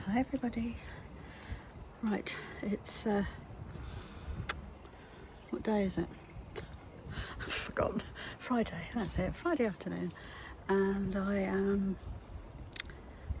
Hi everybody. Right, it's what day is it? I've forgotten. Friday, that's it, Friday afternoon. And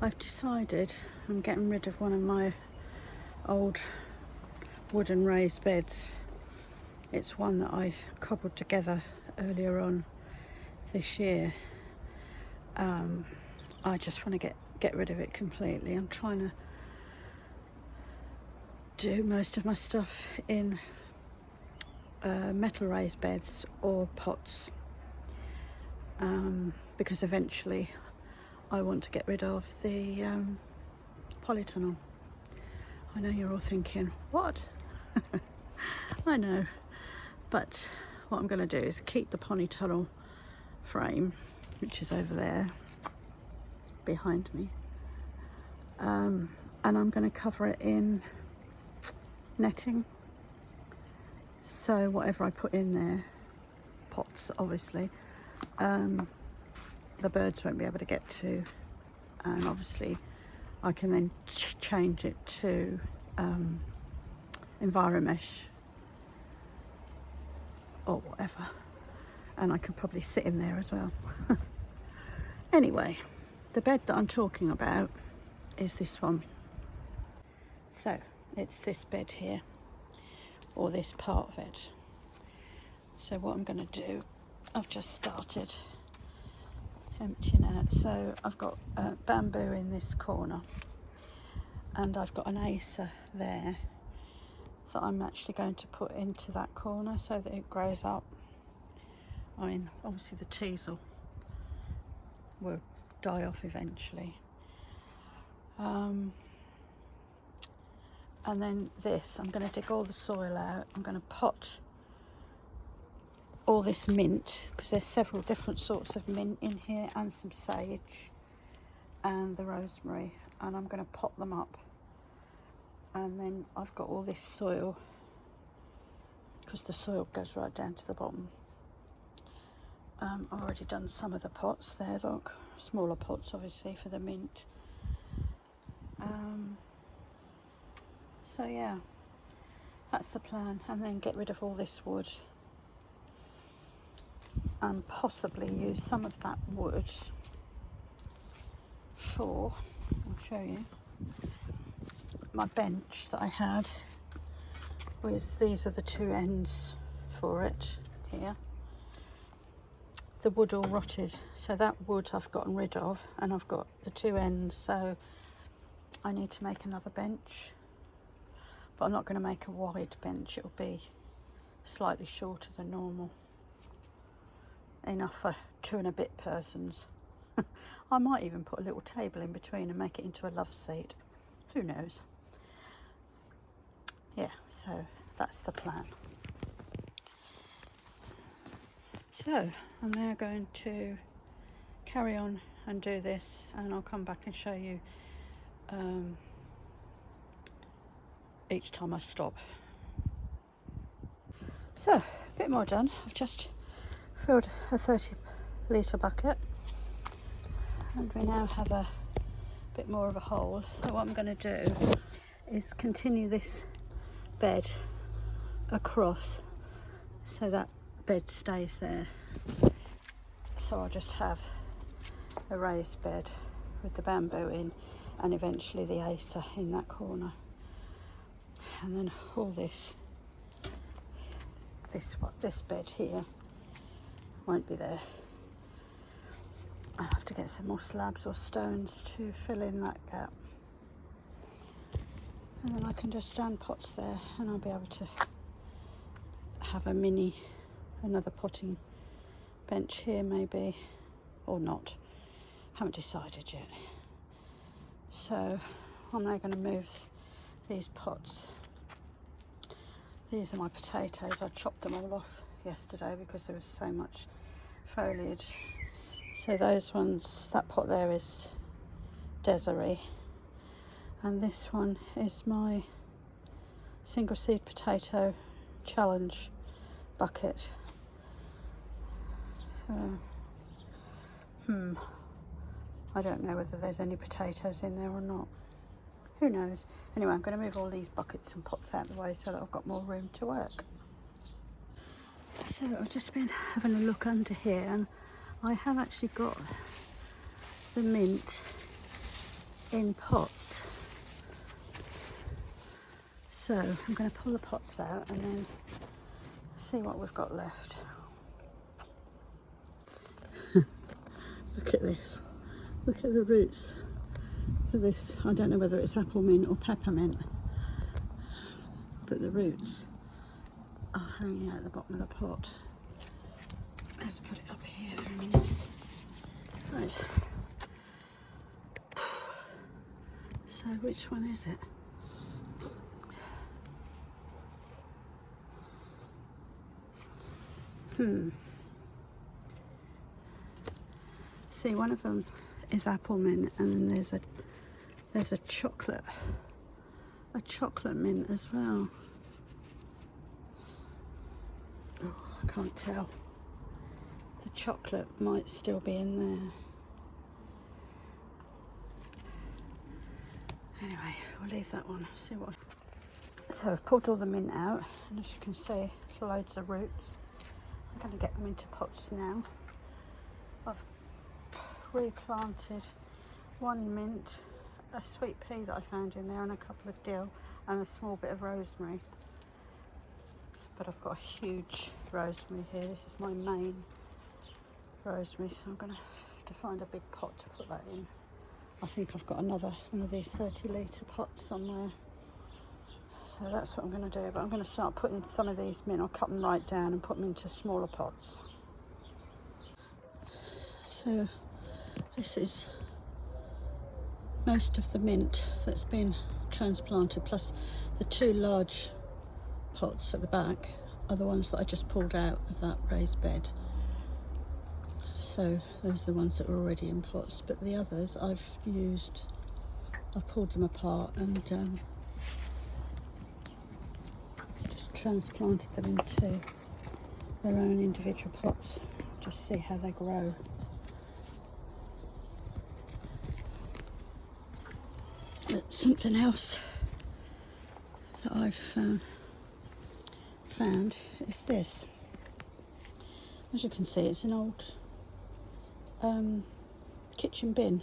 I've decided I'm getting rid of one of my old wooden raised beds. It's one that I cobbled together earlier on this year. I just want to get rid of it completely. I'm trying to do most of my stuff in metal raised beds or pots, because eventually I want to get rid of the polytunnel. I know you're all thinking, what? I know, but what I'm going to do is keep the polytunnel frame, which is over there behind me, and I'm going to cover it in netting. So whatever I put in there, pots obviously, the birds won't be able to get to, and obviously I can then change it to Enviromesh or whatever, and I could probably sit in there as well. Anyway, the bed that I'm talking about is this one. So it's this bed here, or this part of it. So what I'm going to do, I've just started emptying out. So I've got bamboo in this corner, and I've got an Acer there that I'm actually going to put into that corner so that it grows up. I mean, obviously the teasel will die off eventually. And then this, I'm going to dig all the soil out. I'm going to pot all this mint, because there's several different sorts of mint in here, and some sage and the rosemary, and I'm going to pot them up. And then I've got all this soil, because the soil goes right down to the bottom. I've already done some of the pots there, look, smaller pots obviously for the mint. So yeah, that's the plan. And then get rid of all this wood, and possibly use some of that wood for, I'll show you, my bench that I had, with these are the two ends for it here. The wood all rotted, so that wood I've gotten rid of, and I've got the two ends, so I need to make another bench. But I'm not going to make a wide bench, it'll be slightly shorter than normal, enough for 2 and a bit persons. I might even put a little table in between and make it into a love seat, who knows. Yeah, so that's the plan. So I'm now going to carry on and do this, and I'll come back and show you each time I stop. So, a bit more done. I've just filled a 30-litre bucket, and we now have a bit more of a hole. So what I'm going to do is continue this bed across so that bed stays there. So I'll just have a raised bed with the bamboo in, and eventually the Acer in that corner, and then all this bed here won't be there. I'll have to get some more slabs or stones to fill in that gap, and then I can just stand pots there, and I'll be able to have another potting bench here maybe, or not, haven't decided yet. So I'm now going to move these pots. These are my potatoes. I chopped them all off yesterday because there was so much foliage. So those ones, that pot there is Desiree, and this one is my single seed potato challenge bucket. So I don't know whether there's any potatoes in there or not. who knows. Anyway, I'm going to move all these buckets and pots out of the way so that I've got more room to work. So I've just been having a look under here, and I have actually got the mint in pots. So I'm going to pull the pots out and then see what we've got left. Look at this. Look at the roots for this. I don't know whether it's apple mint or peppermint, but the roots are hanging out at the bottom of the pot. Let's put it up here for a minute. Right. So which one is it? See, one of them is apple mint, and then there's a chocolate mint as well. Oh, I can't tell. The chocolate might still be in there. Anyway, we'll leave that one. See what. So I've pulled all the mint out, and as you can see, loads of roots. I'm going to get them into pots now. I've replanted one mint, a sweet pea that I found in there, and a couple of dill, and a small bit of rosemary. But I've got a huge rosemary here. This is my main rosemary, so I'm going to have to find a big pot to put that in. I think I've got another one of these 30-litre pots somewhere. So that's what I'm going to do, but I'm going to start putting some of these mint. I'll cut them right down and put them into smaller pots. So this is most of the mint that's been transplanted, plus the two large pots at the back are the ones that I just pulled out of that raised bed. So those are the ones that were already in pots, but the others I've pulled them apart and just transplanted them into their own individual pots. Just see how they grow. But something else that I've found is this. As you can see, it's an old kitchen bin.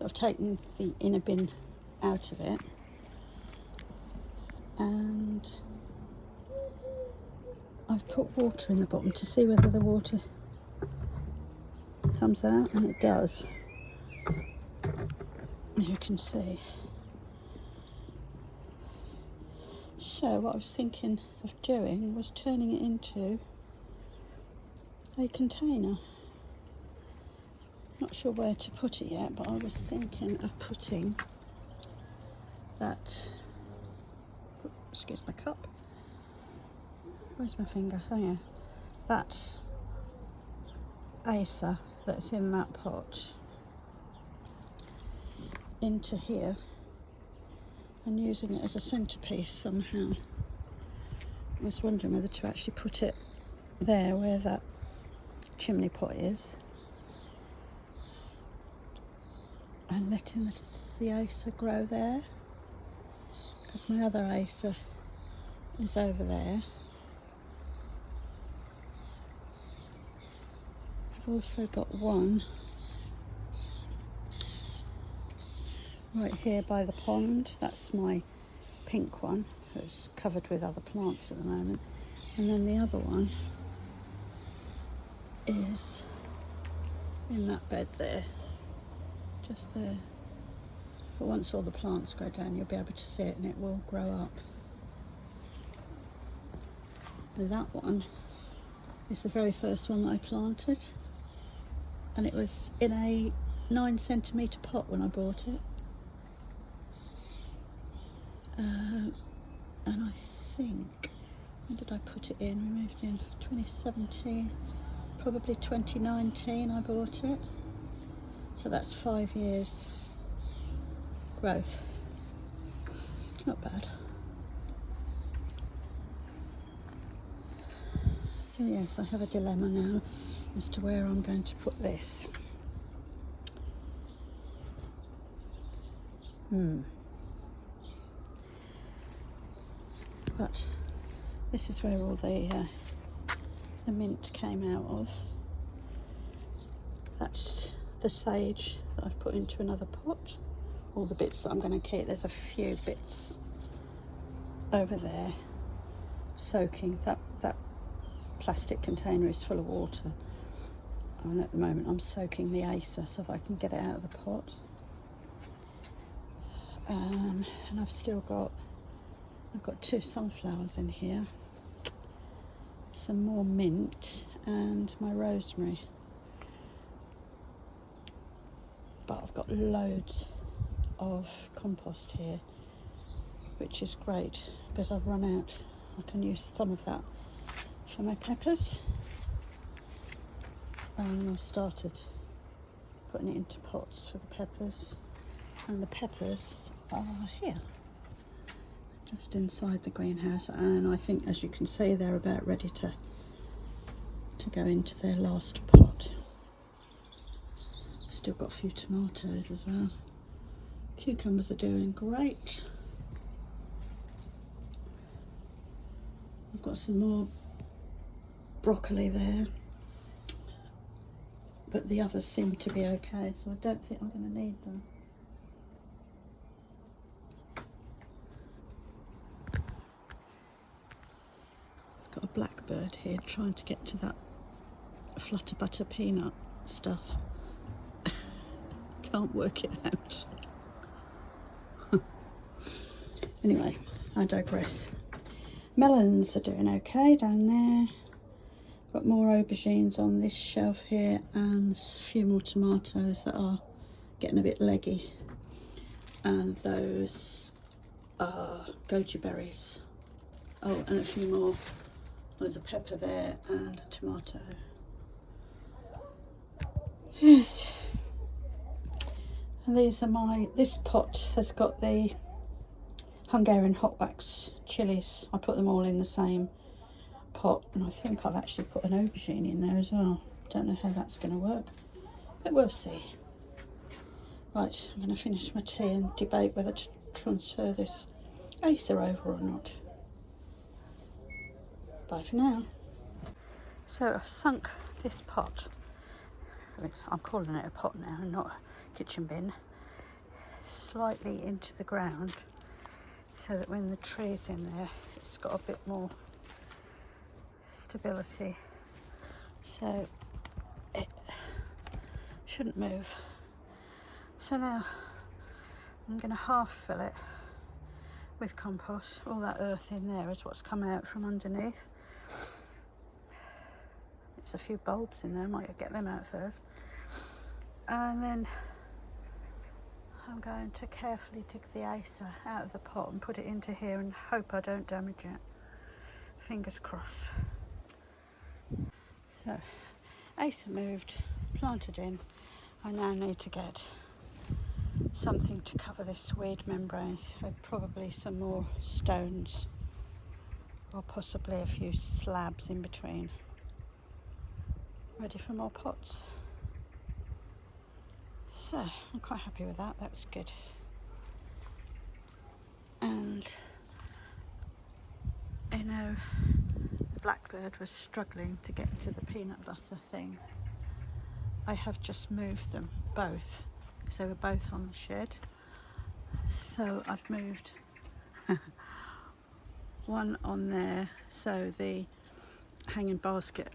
I've taken the inner bin out of it, and I've put water in the bottom to see whether the water comes out, and it does, as you can see. So what I was thinking of doing was turning it into a container. Not sure where to put it yet, but I was thinking of putting that, excuse my cup, where's my finger? Oh yeah, that Acer that's in that pot into here and using it as a centrepiece somehow. I was wondering whether to actually put it there where that chimney pot is, and letting the Acer grow there, because my other Acer is over there. I've also got one right here by the pond. That's my pink one. It's covered with other plants at the moment. And then the other one is in that bed there, just there. But once all the plants grow down, you'll be able to see it and it will grow up. That one is the very first one that I planted, and it was in a 9cm pot when I bought it. And I think, when did I put it in? We moved in 2017, probably 2019 I bought it. So that's 5 years growth. Not bad. So yes, I have a dilemma now as to where I'm going to put this. but this is where all the mint came out of. That's the sage that I've put into another pot. All the bits that I'm going to keep. There's a few bits over there soaking. That plastic container is full of water, and at the moment I'm soaking the Acer so that I can get it out of the pot. And I've got 2 sunflowers in here, some more mint, and my rosemary. But I've got loads of compost here, which is great because I've run out. I can use some of that for my peppers. And I've started putting it into pots for the peppers, and the peppers are here, just inside the greenhouse, and I think, as you can see, they're about ready to go into their last pot. Still got a few tomatoes as well. Cucumbers are doing great. I've got some more broccoli there, but the others seem to be okay, so I don't think I'm going to need them. I've got a blackbird here trying to get to that flutter butter peanut stuff. Can't work it out. Anyway, I digress. Melons are doing okay down there. Got more aubergines on this shelf here, and a few more tomatoes that are getting a bit leggy. And those are goji berries. Oh, and a few more. There's a pepper there and a tomato. Yes. And these are this pot has got the Hungarian hot wax chilies. I put them all in the same pot, and I think I've actually put an aubergine in there as well. Don't know how that's going to work, but we'll see. Right, I'm going to finish my tea and debate whether to transfer this Acer over or not. Bye for now. So I've sunk this pot, I'm calling it a pot now and not a kitchen bin, slightly into the ground so that when the tree's in there it's got a bit more stability, so it shouldn't move. So now I'm going to half fill it with compost. All that earth in there is what's come out from underneath. There's a few bulbs in there, I might get them out first. And then I'm going to carefully dig the Acer out of the pot and put it into here and hope I don't damage it. Fingers crossed. So, Acer moved, planted in. I now need to get something to cover this weed membranes, with probably some more stones or possibly a few slabs in between. Ready for more pots. So I'm quite happy with that, that's good. And you know, the blackbird was struggling to get to the peanut butter thing. I have just moved them both, because they were both on the shed. So I've moved one on there, so the hanging basket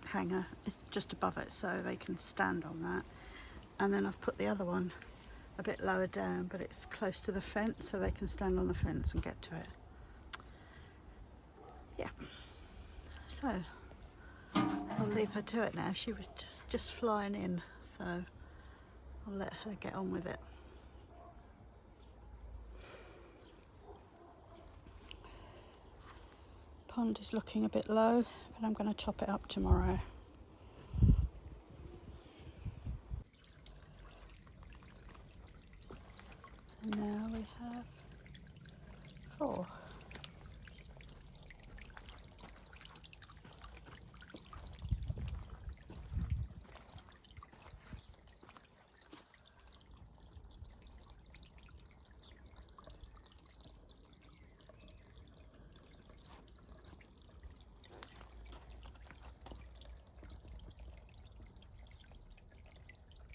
hanger is just above it, so they can stand on that. And then I've put the other one a bit lower down, but it's close to the fence, so they can stand on the fence and get to it. Yeah. So I'll leave her to it now. She was just flying in, so I'll let her get on with it. Pond is looking a bit low, but I'm going to top it up tomorrow. And now we have 4.